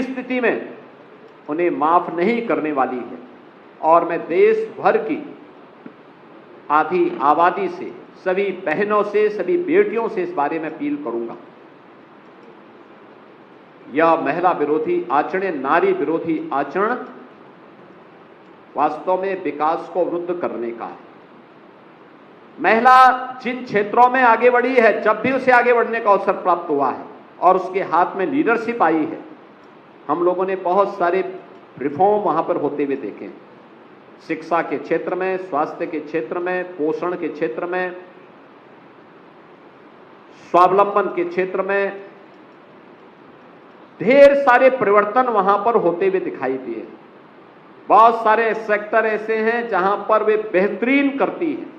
स्थिति में उन्हें माफ नहीं करने वाली है और मैं देश भर की आधी आबादी से, सभी बहनों से, सभी बेटियों से इस बारे में अपील करूंगा। यह महिला विरोधी आचरण, नारी विरोधी आचरण वास्तव में विकास को अवरुद्ध करने का है। महिला जिन क्षेत्रों में आगे बढ़ी है, जब भी उसे आगे बढ़ने का अवसर प्राप्त हुआ है और उसके हाथ में लीडरशिप आई है, हम लोगों ने बहुत सारे रिफॉर्म वहां पर होते हुए देखे। शिक्षा के क्षेत्र में, स्वास्थ्य के क्षेत्र में, पोषण के क्षेत्र में, स्वावलंबन के क्षेत्र में ढेर सारे परिवर्तन वहां पर होते हुए दिखाई दिए। बहुत सारे सेक्टर ऐसे हैं जहां पर वे बेहतरीन करती हैं,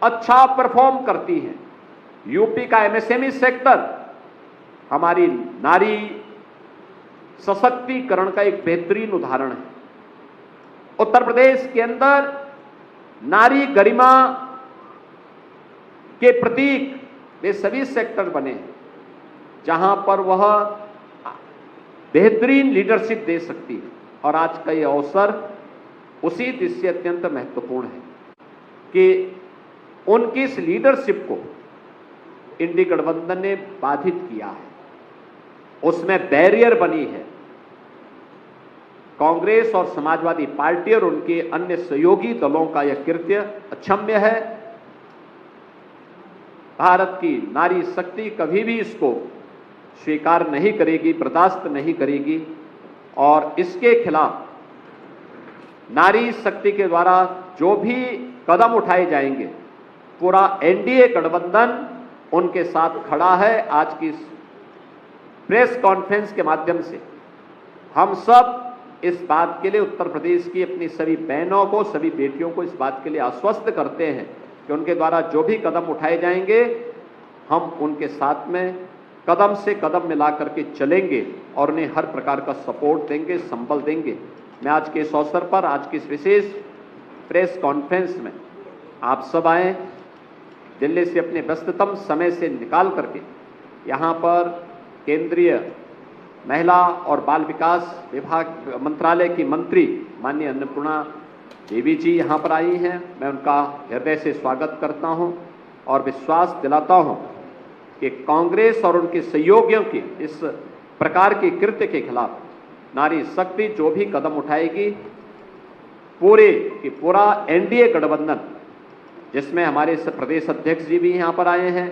अच्छा परफॉर्म करती हैं। यूपी का एमएसएमई सेक्टर हमारी नारी सशक्तिकरण का एक बेहतरीन उदाहरण है। उत्तर प्रदेश के अंदर नारी गरिमा के प्रतीक वे सभी सेक्टर बने हैं जहां पर वह बेहतरीन लीडरशिप दे सकती है और आज का यह अवसर उसी दृष्टि से अत्यंत महत्वपूर्ण है कि उनकी इस लीडरशिप को इंडी गठबंधन ने बाधित किया है, उसमें बैरियर बनी है। कांग्रेस और समाजवादी पार्टी और उनके अन्य सहयोगी दलों का यह कृत्य अक्षम्य है। भारत की नारी शक्ति कभी भी इसको स्वीकार नहीं करेगी, बर्दाश्त नहीं करेगी और इसके खिलाफ नारी शक्ति के द्वारा जो भी कदम उठाए जाएंगे, पूरा एनडीए गठबंधन उनके साथ खड़ा है। आज की प्रेस कॉन्फ्रेंस के माध्यम से हम सब इस बात के लिए उत्तर प्रदेश की अपनी सभी बहनों को, सभी बेटियों को इस बात के लिए आश्वस्त करते हैं कि उनके द्वारा जो भी कदम उठाए जाएंगे, हम उनके साथ में कदम से कदम मिला करके चलेंगे और उन्हें हर प्रकार का सपोर्ट देंगे, संबल देंगे। मैं आज के इस अवसर पर, आज की इस विशेष प्रेस कॉन्फ्रेंस में आप सब आए, दिल्ली से अपने व्यस्ततम समय से निकाल करके यहाँ पर केंद्रीय महिला और बाल विकास विभाग मंत्रालय की मंत्री माननीय अन्नपूर्णा देवी जी यहाँ पर आई हैं। मैं उनका हृदय से स्वागत करता हूँ और विश्वास दिलाता हूँ कि कांग्रेस और उनके सहयोगियों की इस प्रकार के कृत्य के खिलाफ नारी शक्ति जो भी कदम उठाएगी, पूरा एनडीए गठबंधन, जिसमें हमारे प्रदेश अध्यक्ष जी भी यहाँ पर आए हैं,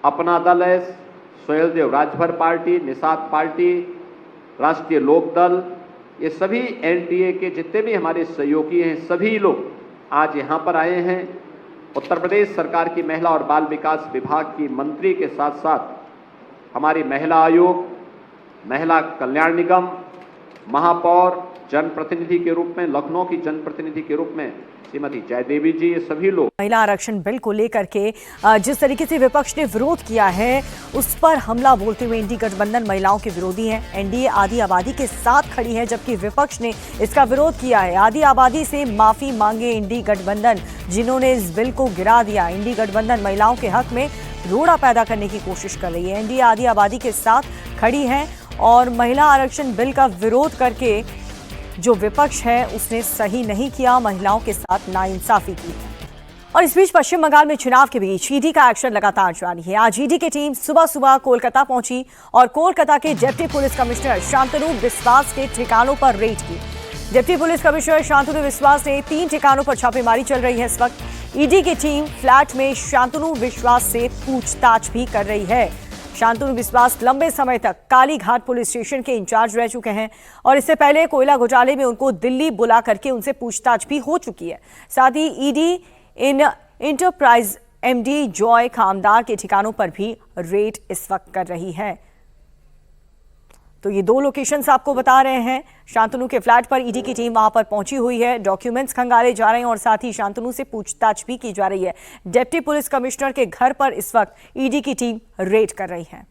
अपना दल है, सुहेलदेव राजभर पार्टी, निषाद पार्टी, राष्ट्रीय लोक दल, ये सभी एनडीए के जितने भी हमारे सहयोगी हैं, सभी लोग आज यहाँ पर आए हैं। उत्तर प्रदेश सरकार की महिला और बाल विकास विभाग की मंत्री के साथ साथ हमारी महिला आयोग, महिला कल्याण निगम, महापौर, जनप्रतिनिधि के रूप में, लखनऊ की जनप्रतिनिधि के रूप में श्रीमती जयदेवी जी, ये सभी लोग महिला आरक्षण बिल को लेकर के जिस तरीके से विपक्ष ने विरोध किया है उस पर हमला बोलते हुए इंडी गठबंधन महिलाओं के विरोधी हैं। एनडीए आधी आबादी के साथ खड़ी है, जबकि विपक्ष ने इसका विरोध किया है। आधी आबादी से माफी मांगे इंडी गठबंधन, जिन्होंने इस बिल को गिरा दिया। इंडी गठबंधन महिलाओं के हक में रोड़ा पैदा करने की कोशिश कर रही है। एनडीए आधी आबादी के साथ खड़ी है और महिला आरक्षण बिल का विरोध करके जो विपक्ष है उसने सही नहीं किया, महिलाओं के साथ नाइंसाफी की है। और इस बीच पश्चिम बंगाल में चुनाव के बीच ईडी का एक्शन लगातार जारी है। आज ईडी की टीम सुबह सुबह कोलकाता पहुंची और कोलकाता के डिप्टी पुलिस कमिश्नर शांतनु बिस्वास के ठिकानों पर रेड की। डिप्टी पुलिस कमिश्नर शांतनु बिस्वास ने 3 ठिकानों पर छापेमारी चल रही है। इस वक्त ईडी की टीम फ्लैट में शांतनु बिस्वास से पूछताछ भी कर रही है। शांतनु बिस्वास लंबे समय तक कालीघाट पुलिस स्टेशन के इंचार्ज रह चुके हैं और इससे पहले कोयला घोटाले में उनको दिल्ली बुला करके उनसे पूछताछ भी हो चुकी है। साथ ही ईडी इन इंटरप्राइज एमडी जॉय खामदार के ठिकानों पर भी रेड इस वक्त कर रही है। तो ये 2 लोकेशंस आपको बता रहे हैं। शांतनु के फ्लैट पर ईडी की टीम वहां पर पहुंची हुई है, डॉक्यूमेंट्स खंगाले जा रहे हैं और साथ ही शांतनु से पूछताछ भी की जा रही है। डिप्टी पुलिस कमिश्नर के घर पर इस वक्त ईडी की टीम रेड कर रही है।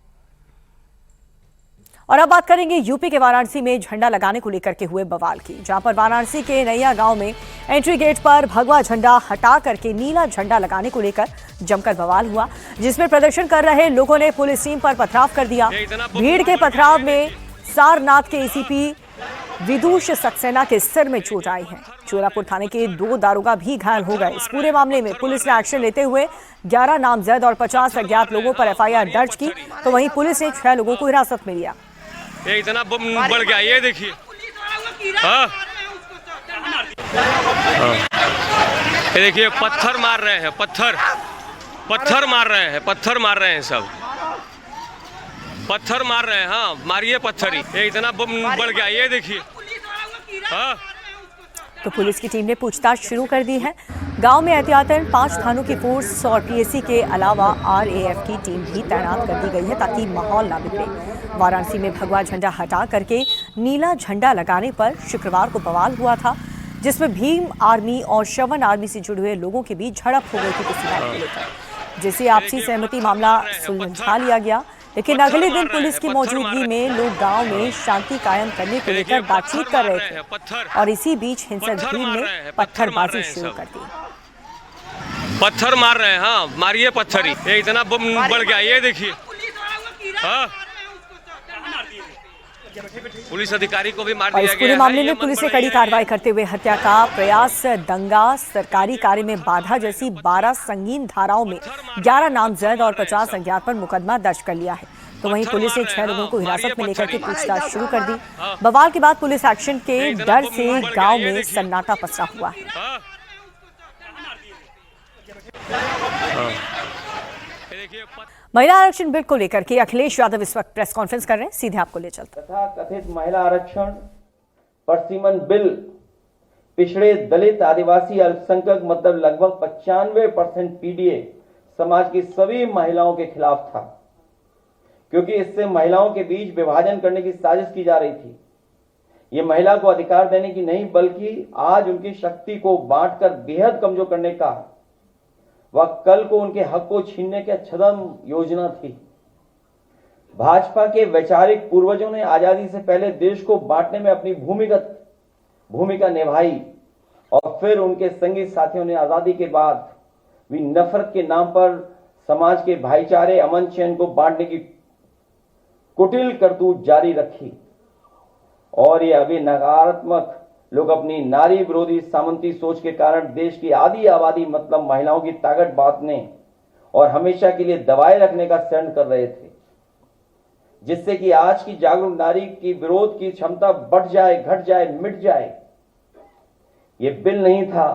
और अब बात करेंगे यूपी के वाराणसी में झंडा लगाने को लेकर के हुए बवाल की, जहां पर वाराणसी के नैया गांव में एंट्री गेट पर भगवा झंडा हटा करके नीला झंडा लगाने को लेकर जमकर बवाल हुआ, जिसमें प्रदर्शन कर रहे लोगों ने पुलिस टीम पर पथराव कर दिया। भीड़ के पथराव में सारनाथ के एसीपी विदुष सक्सेना के सिर में चोट आई है। चोरापुर थाने के 2 दारोगा भी घायल हो गए। इस पूरे मामले में पुलिस ने एक्शन लेते हुए 11 नामजद और 50 अज्ञात लोगों पर एफआईआर दर्ज की, तो वहीं पुलिस ने 6 लोगों को हिरासत में लिया। ये इतना बढ़ गया, ये देखिए। ये देखिए पत्थर मार रहे हैं, पत्थर मार रहे हैं सब, पत्थर मार रहे हैं। हाँ, मारिए पत्थर ही। ये इतना बढ़ गया, ये देखिए। तो पुलिस की टीम ने पूछताछ शुरू कर दी है। गांव में एहतियातन 5 थानों की फोर्स और पीएससी के अलावा आरएएफ की टीम भी तैनात कर दी गई है ताकि माहौल ना बिगड़े। वाराणसी में भगवा झंडा हटा करके नीला झंडा लगाने पर शुक्रवार को बवाल हुआ था, जिसमें भीम आर्मी और श्रवण आर्मी से जुड़े हुए लोगों के बीच झड़प हो गई थी किसी बात को लेकर, जिसे आपसी सहमति मामला सुलझा लिया गया। लेकिन अगले दिन पुलिस की मौजूदगी में लोग गांव में शांति कायम करने को लेकर बातचीत कर रहे थे और इसी बीच हिंसक भीड़ ने पत्थरबाजी शुरू कर दी। पत्थर मार रहे हैं। हाँ, मारिए पत्थर ही। ये इतना बढ़ गया, ये देखिए। हाँ, पुलिस अधिकारी को भी मार दिया गया। इस पूरे मामले में पुलिस ने कड़ी कार्रवाई करते हुए हत्या का प्रयास, दंगा, सरकारी कार्य में बाधा जैसी 12 संगीन धाराओं में 11 नामजद और 50 अज्ञात पर मुकदमा दर्ज कर लिया है। तो वहीं पुलिस ने 6 लोगों को हिरासत में लेकर के पूछताछ शुरू कर दी। बवाल के बाद पुलिस एक्शन के डर से गांव में सन्नाटा पसरा हुआ है। महिला आरक्षण बिल को लेकर के अखिलेश यादव इस वक्त प्रेस कॉन्फ्रेंस कर रहे हैं, सीधे आपको ले चलते हैं। तथा कथित महिला आरक्षण परसीमन बिल पिछड़े दलित आदिवासी अल्पसंख्यक मतलब लगभग 95% पीडीए समाज की सभी महिलाओं के खिलाफ था, क्योंकि इससे महिलाओं के बीच विभाजन करने की साजिश की जा रही थी। ये महिला को अधिकार देने की नहीं बल्कि आज उनकी शक्ति को बांटकर बेहद कमजोर करने का वह कल को उनके हक को छीनने की छद्म योजना थी। भाजपा के वैचारिक पूर्वजों ने आजादी से पहले देश को बांटने में अपनी भूमिका निभाई और और फिर उनके संगी साथियों ने आजादी के बाद भी नफरत के नाम पर समाज के भाईचारे, अमन चैन को बांटने की कुटिल करतूत जारी रखी। और ये अभी नकारात्मक लोग अपनी नारी विरोधी सामंती सोच के कारण देश की आधी आबादी मतलब महिलाओं की ताकत बांटने और हमेशा के लिए दबाए रखने का षड्यंत्र कर रहे थे, जिससे कि आज की जागरूक नारी की विरोध की क्षमता बढ़ जाए, घट जाए, मिट जाए। ये बिल नहीं था,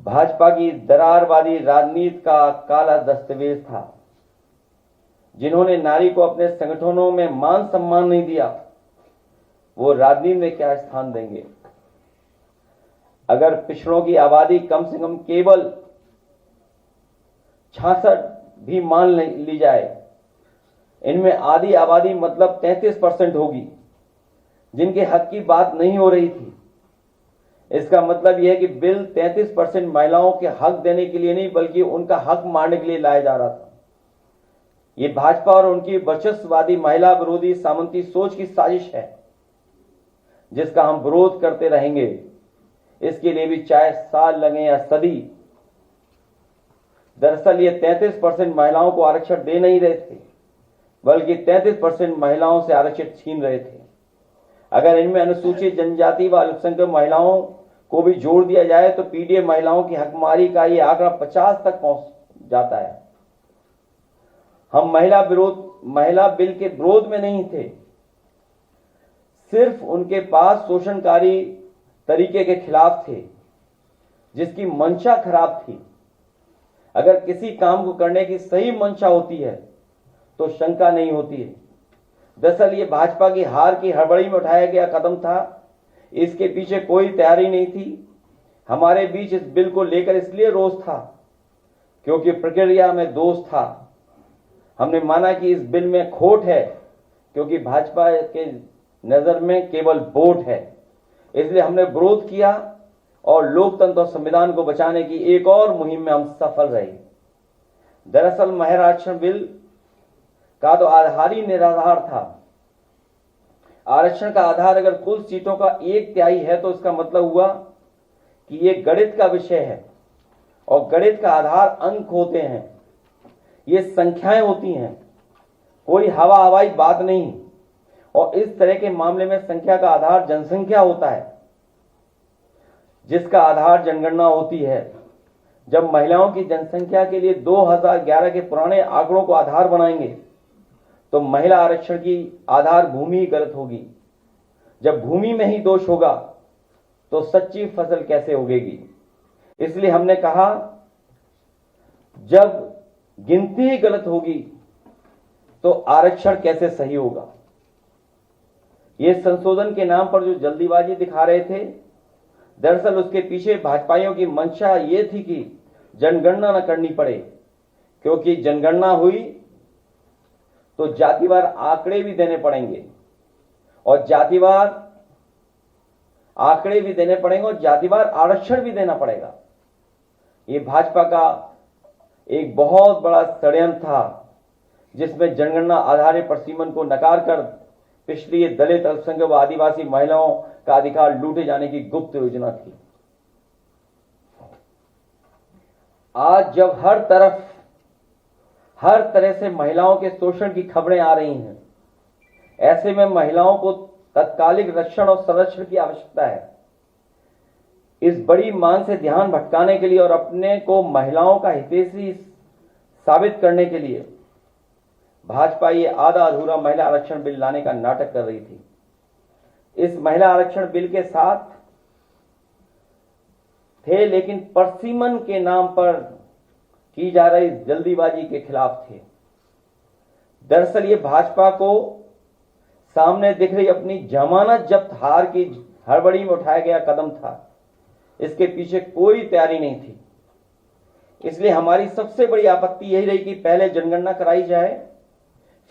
भाजपा की दरारवादी राजनीति का काला दस्तावेज था। जिन्होंने नारी को अपने संगठनों में मान सम्मान नहीं दिया, वो राजनीति में क्या स्थान देंगे। अगर पिछड़ों की आबादी कम से कम केवल 66 भी मान ली जाए, इनमें आधी आबादी मतलब 33% होगी जिनके हक की बात नहीं हो रही थी। इसका मतलब यह है कि बिल 33% महिलाओं के हक देने के लिए नहीं बल्कि उनका हक मारने के लिए लाया जा रहा था। ये भाजपा और उनकी वर्चस्ववादी महिला विरोधी सामंती सोच की साजिश है, जिसका हम विरोध करते रहेंगे। इसके लिए भी चाहे साल लगे या सदी। दरअसल ये 33% महिलाओं को आरक्षण दे नहीं रहे थे, बल्कि 33% महिलाओं से आरक्षण छीन रहे थे। अगर इनमें अनुसूचित जनजाति व अल्पसंख्यक महिलाओं को भी जोड़ दिया जाए तो पीडीए महिलाओं की हकमारी का ये आंकड़ा 50 तक पहुंच जाता है। हम महिला बिल के विरोध में नहीं थे, सिर्फ उनके पास शोषणकारी तरीके के खिलाफ थे, जिसकी मंशा खराब थी। अगर किसी काम को करने की सही मंशा होती है तो शंका नहीं होती है। दरअसल ये भाजपा की हार की हड़बड़ी में उठाया गया कदम था, इसके पीछे कोई तैयारी नहीं थी। हमारे बीच इस बिल को लेकर इसलिए रोष था क्योंकि प्रक्रिया में दोष था। हमने माना कि इस बिल में खोट है क्योंकि भाजपा के नजर में केवल वोट है, इसलिए हमने विरोध किया और लोकतंत्र और संविधान को बचाने की एक और मुहिम में हम सफल रहे। दरअसल महिला आरक्षण बिल का तो आधार ही निराधार था। आरक्षण का आधार अगर कुल सीटों का 1/3 है तो इसका मतलब हुआ कि ये गणित का विषय है और गणित का आधार अंक होते हैं, ये संख्याएं होती हैं, कोई हवा हवाई बात नहीं। और इस तरह के मामले में संख्या का आधार जनसंख्या होता है, जिसका आधार जनगणना होती है। जब महिलाओं की जनसंख्या के लिए 2011 के पुराने आंकड़ों को आधार बनाएंगे तो महिला आरक्षण की आधार भूमि ही गलत होगी। जब भूमि में ही दोष होगा तो सच्ची फसल कैसे उगेगी। इसलिए हमने कहा जब गिनती ही गलत होगी तो आरक्षण कैसे सही होगा। ये संशोधन के नाम पर जो जल्दीबाजी दिखा रहे थे, दरअसल उसके पीछे भाजपाइयों की मंशा ये थी कि जनगणना न करनी पड़े, क्योंकि जनगणना हुई तो जातिवार आंकड़े भी देने पड़ेंगे और जातिवार आंकड़े भी देने पड़ेंगे और जातिवार आरक्षण भी देना पड़ेगा। ये भाजपा का एक बहुत बड़ा षड्यंत्र था, जिसमें जनगणना आधारित प्रसीमन को नकार कर पिछड़ी दलित, अल्पसंख्यक व आदिवासी महिलाओं का अधिकार लूटे जाने की गुप्त योजना थी। आज जब हर तरह से महिलाओं के शोषण की खबरें आ रही हैं, ऐसे में महिलाओं को तत्कालिक रक्षण और संरक्षण की आवश्यकता है। इस बड़ी मांग से ध्यान भटकाने के लिए और अपने को महिलाओं का हितैषी साबित करने के लिए भाजपा ये आधा अधूरा महिला आरक्षण बिल लाने का नाटक कर रही थी। इस महिला आरक्षण बिल के साथ थे, लेकिन परसीमन के नाम पर की जा रही जल्दीबाजी के खिलाफ थे। दरअसल ये भाजपा को सामने दिख रही अपनी जमानत जब्त हार की हड़बड़ी में उठाया गया कदम था। इसके पीछे कोई तैयारी नहीं थी। इसलिए हमारी सबसे बड़ी आपत्ति यही रही कि पहले जनगणना कराई जाए,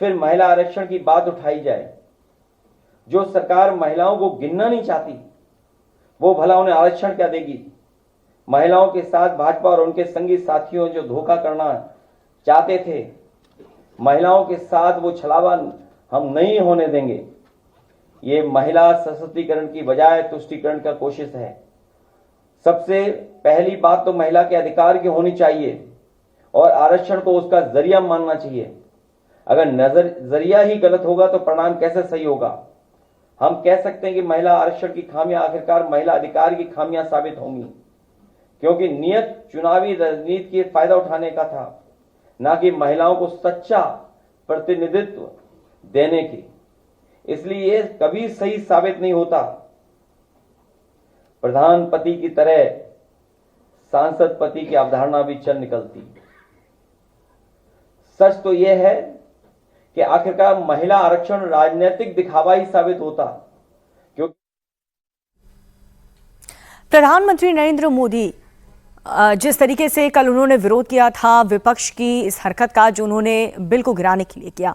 फिर महिला आरक्षण की बात उठाई जाए। जो सरकार महिलाओं को गिनना नहीं चाहती, वो भला उन्हें आरक्षण क्या देगी। महिलाओं के साथ भाजपा और उनके संगी साथियों जो धोखा करना चाहते थे, महिलाओं के साथ वो छलावा हम नहीं होने देंगे। ये महिला सशक्तिकरण की बजाय तुष्टीकरण का कोशिश है। सबसे पहली बात तो महिला के अधिकार की होनी चाहिए और आरक्षण को उसका जरिया मानना चाहिए। अगर जरिया ही गलत होगा तो परिणाम कैसे सही होगा? हम कह सकते हैं कि महिला आरक्षण की खामियां आखिरकार महिला अधिकार की खामियां साबित होंगी, क्योंकि नियत चुनावी रणनीति के फायदा उठाने का था, ना कि महिलाओं को सच्चा प्रतिनिधित्व देने की। इसलिए ये कभी सही साबित नहीं होता। प्रधान पति की तरह सांसद पति की अवधारणा भी चल निकलती। सच तो यह है कि आखिरकार महिला आरक्षण राजनीतिक दिखावा ही साबित होता, क्योंकि प्रधानमंत्री नरेंद्र मोदी जिस तरीके से कल उन्होंने विरोध किया था विपक्ष की इस हरकत का, जो उन्होंने बिल को गिराने के लिए किया,